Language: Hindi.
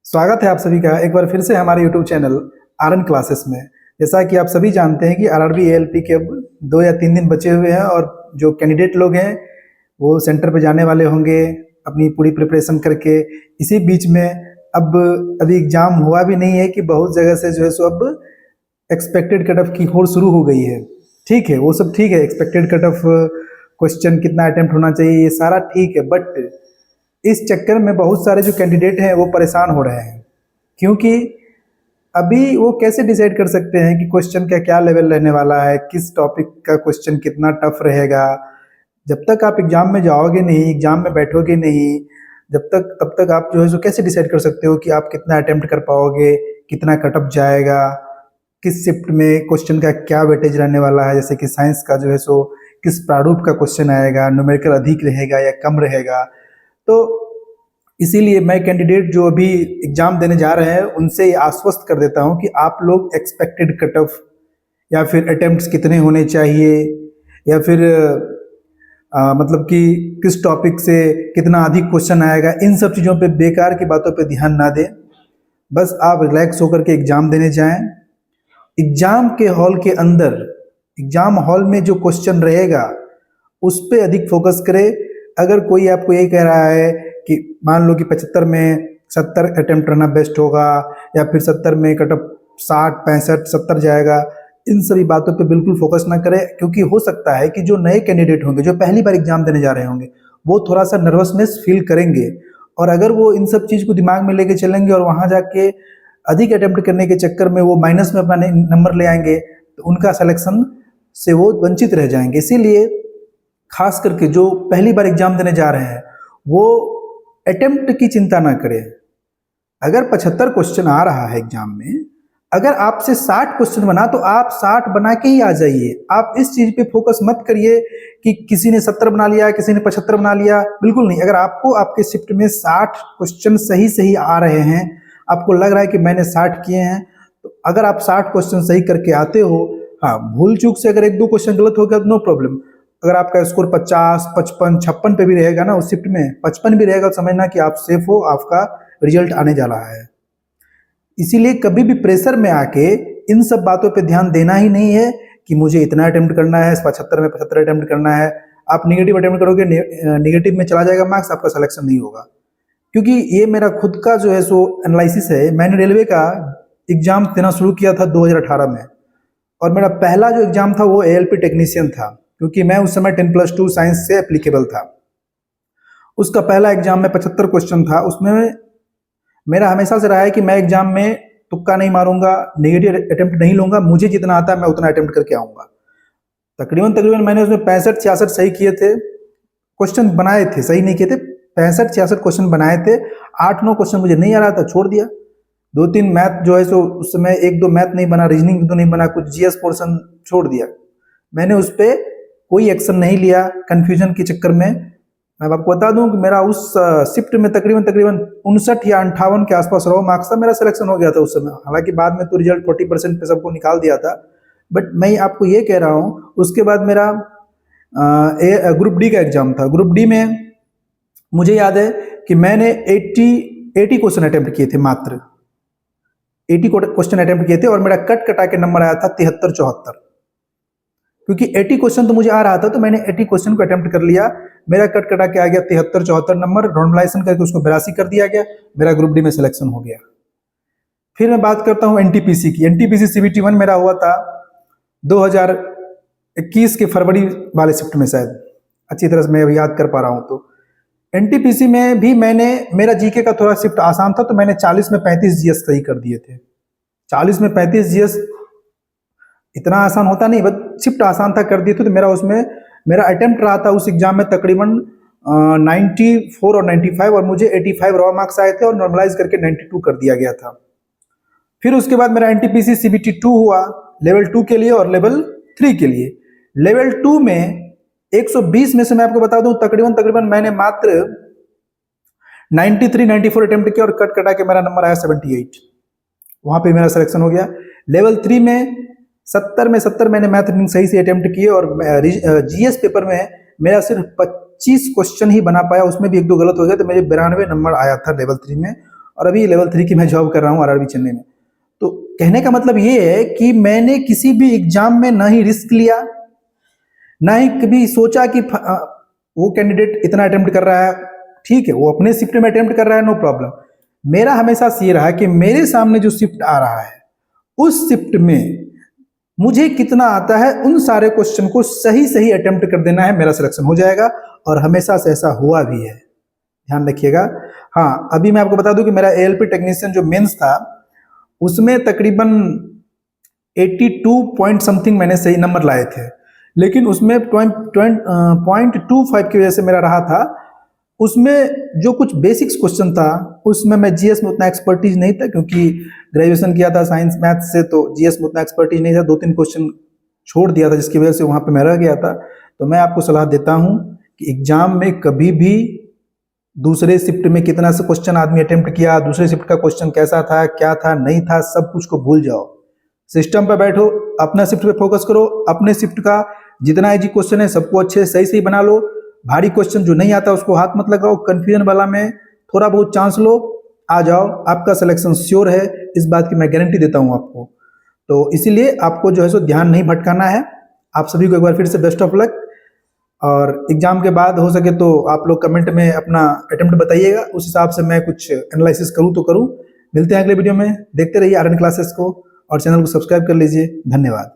स्वागत है आप सभी का एक बार फिर से हमारे YouTube चैनल आरएन क्लासेस में। जैसा कि आप सभी जानते हैं कि आरआरबी एएलपी के अब 2 या 3 दिन बचे हुए हैं और जो कैंडिडेट लोग हैं वो सेंटर पे जाने वाले होंगे अपनी पूरी प्रिपरेशन करके। इसी बीच में अब अभी एग्जाम हुआ भी नहीं है कि बहुत जगह से जो है सो अब एक्सपेक्टेड कट ऑफ की होड़ शुरू हो गई है। ठीक है, वो सब ठीक है, एक्सपेक्टेड कट ऑफ क्वेश्चन कितना अटेम्प्ट होना चाहिए ये सारा ठीक है, बट इस चक्कर में बहुत सारे जो कैंडिडेट हैं वो परेशान हो रहे हैं, क्योंकि अभी वो कैसे डिसाइड कर सकते हैं कि क्वेश्चन का क्या लेवल रहने वाला है, किस टॉपिक का क्वेश्चन कितना टफ रहेगा। जब तक आप एग्जाम में जाओगे नहीं, एग्जाम में बैठोगे नहीं, तब तक आप जो है सो कैसे डिसाइड कर सकते हो कि आप कितना अटेम्प्ट कर पाओगे, कितना कट ऑफ जाएगा, किस शिफ्ट में क्वेश्चन का क्या वेटेज रहने वाला है। जैसे कि साइंस का जो है सो किस प्रारूप का क्वेश्चन आएगा, न्यूमेरिकल अधिक रहेगा या कम रहेगा। तो इसीलिए मैं कैंडिडेट जो अभी एग्जाम देने जा रहे हैं उनसे आश्वस्त कर देता हूं कि आप लोग एक्सपेक्टेड कट ऑफ या फिर अटेम्प्ट्स कितने होने चाहिए या फिर मतलब कि किस टॉपिक से कितना अधिक क्वेश्चन आएगा, इन सब चीज़ों पे बेकार की बातों पे ध्यान ना दें। बस आप रिलैक्स होकर के एग्ज़ाम देने जाएं। एग्ज़ाम के हॉल के अंदर, एग्ज़ाम हॉल में जो क्वेश्चन रहेगा उस पर अधिक फोकस करें। अगर कोई आपको ये कह रहा है कि मान लो कि 75 में 70 अटेम्प्ट करना बेस्ट होगा या फिर 70 में कट ऑफ 60, 65, 70 जाएगा, इन सभी बातों पे बिल्कुल फोकस ना करें, क्योंकि हो सकता है कि जो नए कैंडिडेट होंगे, जो पहली बार एग्जाम देने जा रहे होंगे, वो थोड़ा सा नर्वसनेस फील करेंगे। और अगर वो इन सब चीज़ को दिमाग में लेके चलेंगे और वहाँ जाके अधिक अटेम्प्ट करने के चक्कर में वो माइनस में अपना नंबर ले आएंगे तो उनका सिलेक्शन से वो वंचित रह जाएंगे। इसीलिए खास करके जो पहली बार एग्जाम देने जा रहे हैं वो अटेम्प्ट की चिंता ना करें। अगर 75 क्वेश्चन आ रहा है एग्जाम में, अगर आपसे 60 क्वेश्चन बना तो आप 60 बना के ही आ जाइए। आप इस चीज पे फोकस मत करिए कि किसी ने 70 बना लिया, किसी ने 75 बना लिया, बिल्कुल नहीं। अगर आपको आपके शिफ्ट में 60 क्वेश्चन सही सही आ रहे हैं, आपको लग रहा है कि मैंने 60 किए हैं, तो अगर आप 60 क्वेश्चन सही करके आते हो, हाँ भूल चूक से अगर 1-2 क्वेश्चन गलत हो गया नो प्रॉब्लम। अगर आपका स्कोर 50, 55, 56 पे भी रहेगा ना, उस शिफ्ट में 55 भी रहेगा, समझना कि आप सेफ हो, आपका रिजल्ट आने जा रहा है। इसीलिए कभी भी प्रेशर में आके इन सब बातों पे ध्यान देना ही नहीं है कि मुझे इतना अटेम्प्ट करना है, 75 में 75 अटेम्प्ट करना है। आप निगेटिव अटेम्प्ट करोगे, निगेटिव में चला जाएगा मार्क्स, आपका सिलेक्शन नहीं होगा। क्योंकि ये मेरा खुद का जो है सो एनालिसिस है। मैंने रेलवे का एग्जाम देना शुरू किया था 2018 में, और मेरा पहला जो एग्जाम था वो एएलपी टेक्नीशियन था, क्योंकि मैं उस समय 10+2 साइंस से एप्लीकेबल था। उसका पहला एग्जाम में 75 क्वेश्चन था। उसमें मेरा हमेशा से रहा है कि मैं एग्जाम में तुक्का नहीं मारूंगा, नेगेटिव अटेम्प्ट नहीं लूंगा, मुझे जितना आता है मैं उतना अटेम्प्ट करके आऊंगा। तकरीबन मैंने उसमें 65-66 सही किए थे, क्वेश्चन बनाए थे, सही नहीं किए थे, 65-66 क्वेश्चन बनाए थे। 8-9 क्वेश्चन मुझे नहीं आ रहा था, छोड़ दिया। 2-3 मैथ जो है सो उस समय 1-2 मैथ नहीं बना, रीजनिंग तो नहीं बना, कुछ जीएस पोर्शन छोड़ दिया। मैंने उस पर कोई एक्शन नहीं लिया कंफ्यूजन के चक्कर में। मैं आपको बता दूं कि मेरा उस शिफ्ट में तकरीबन 59 या 58 के आसपास रहो मार्क्स था, मेरा सिलेक्शन हो गया था उस समय। हालांकि बाद में तो रिजल्ट 40% पे सबको निकाल दिया था, बट मैं आपको ये कह रहा हूँ। उसके बाद मेरा ग्रुप डी का एग्जाम था। ग्रुप डी में मुझे याद है कि मैंने 80 क्वेश्चन अटेम्प्ट किए थे, मात्र 80 क्वेश्चन अटेम्प्ट किए थे, और मेरा कट कटा के नंबर आया था 73-74। क्योंकि 80 क्वेश्चन तो मुझे आ रहा था, तो मैंने 80 क्वेश्चन को अटेम्प्ट कर लिया। मेरा कट कटा के आ गया 73-74 नंबर, नॉर्मलाइजेशन करके उसको 82 कर दिया गया, मेरा ग्रुप डी में सिलेक्शन हो गया। फिर मैं बात करता हूँ एनटीपीसी की। एनटीपीसी CBT 1 मेरा हुआ था 2021 के फरवरी वाले शिफ्ट में, शायद अच्छी तरह से मैं याद कर पा रहा हूँ। तो एनटीपीसी में भी मेरा जीके का थोड़ा शिफ्ट आसान था, तो मैंने 40 में 35 जीएस सही कर दिए थे। 40 में 35 जीएस इतना आसान होता नहीं, बस शिफ्ट आसान था, कर दिए थे। तो मेरा अटेम्प्ट रहा था उस एग्जाम में तकरीबन 94 और 95, और मुझे 85 रॉ मार्क्स आए थे और नॉर्मलाइज करके 92 कर दिया गया था। फिर उसके बाद मेरा एनटीपीसी CBT 2 हुआ, लेवल 2 के लिए और लेवल 3 के लिए। लेवल 2 में 120 में से मैं आपको बता दूं तकरीबन मैंने मात्र 93-94 अटेम्प्ट किया, और कट कटा के मेरा नंबर आया 78। वहां पे मेरा सिलेक्शन हो गया। लेवल 3 में 70 में 70 मैंने मैथ रीजनिंग सही से अटेम्प्ट किए, और जीएस पेपर में मेरा सिर्फ 25 क्वेश्चन ही बना पाया, उसमें भी 1-2 गलत हो गया, तो मेरे 92 नंबर आया था लेवल 3 में। और अभी लेवल 3 की मैं जॉब कर रहा हूँ आरआरबी चेन्नई में। तो कहने का मतलब ये है कि मैंने किसी भी एग्जाम में ना ही रिस्क लिया, ना ही कभी सोचा कि वो कैंडिडेट इतना अटेम्प्ट कर रहा है, ठीक है, वो अपने शिफ्ट में अटेम्प्ट कर रहा है, नो प्रॉब्लम। मेरा हमेशा से ये रहा कि मेरे सामने जो शिफ्ट आ रहा है उस शिफ्ट में मुझे कितना आता है, उन सारे क्वेश्चन को सही सही अटेम्प्ट कर देना है, मेरा सिलेक्शन हो जाएगा। और हमेशा से ऐसा हुआ भी है, ध्यान रखिएगा। हाँ, अभी मैं आपको बता दूं कि मेरा एएलपी टेक्नीशियन जो मेंस था उसमें तकरीबन 82 पॉइंट समथिंग मैंने सही नंबर लाए थे, लेकिन उसमें 0.25 की वजह से मेरा रहा था। उसमें जो कुछ बेसिक्स क्वेश्चन था उसमें मैं जीएस में उतना एक्सपर्टीज नहीं था, क्योंकि ग्रेजुएशन किया था साइंस मैथ से, तो जीएस में उतना एक्सपर्टीज नहीं था, 2-3 क्वेश्चन छोड़ दिया था जिसकी वजह से वहाँ पे मैं रह गया था। तो मैं आपको सलाह देता हूँ कि एग्जाम में कभी भी दूसरे शिफ्ट में कितना से क्वेश्चन आदमी अटेम्प्ट किया, दूसरे शिफ्ट का क्वेश्चन कैसा था, क्या था, नहीं था, सब कुछ को भूल जाओ। सिस्टम पे बैठो, अपना शिफ्ट पे फोकस करो, अपने शिफ्ट का जितना इजी क्वेश्चन है सबको अच्छे सही सही बना लो। भारी क्वेश्चन जो नहीं आता उसको हाथ मत लगाओ, कंफ्यूजन वाला में थोड़ा बहुत चांस लो, आ जाओ, आपका सिलेक्शन श्योर है, इस बात की मैं गारंटी देता हूँ आपको। तो इसीलिए आपको जो है सो ध्यान नहीं भटकाना है। आप सभी को एक बार फिर से बेस्ट ऑफ लक। और एग्जाम के बाद हो सके तो आप लोग कमेंट में अपना अटेम्प्ट बताइएगा, उस हिसाब से मैं कुछ एनालिसिस करूँ तो करूँ। मिलते हैं अगले वीडियो में, देखते रहिए आर्यन क्लासेस को और चैनल को सब्सक्राइब कर लीजिए। धन्यवाद।